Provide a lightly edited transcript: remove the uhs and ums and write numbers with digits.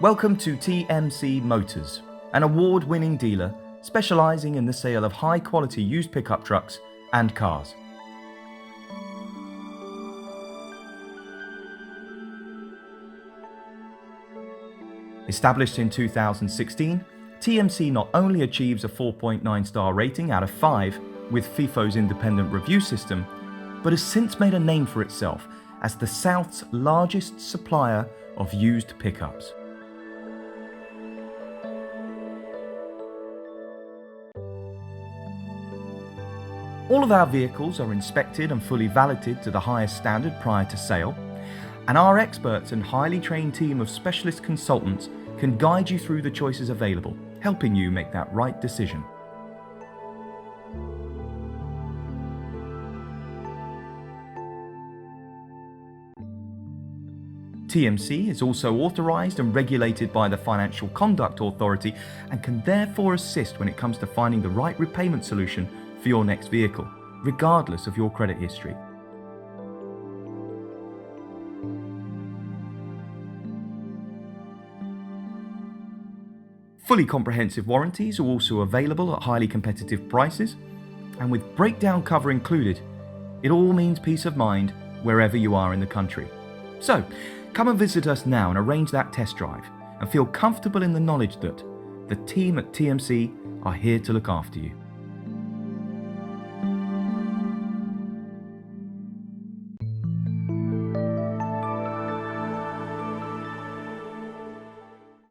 Welcome to TMC Motors, an award-winning dealer specialising in the sale of high-quality used pickup trucks and cars. Established in 2016, TMC not only achieves a 4.9-star rating out of 5 with FIFO's independent review system, but has since made a name for itself as the South's largest supplier of used pickups. All of our vehicles are inspected and fully validated to the highest standard prior to sale, and our experts and highly trained team of specialist consultants can guide you through the choices available, helping you make that right decision. TMC is also authorised and regulated by the Financial Conduct Authority and can therefore assist when it comes to finding the right repayment solution for your next vehicle, regardless of your credit history. Fully comprehensive warranties are also available at highly competitive prices, and with breakdown cover included, it all means peace of mind wherever you are in the country. So, come and visit us now and arrange that test drive, and feel comfortable in the knowledge that the team at TMC are here to look after you.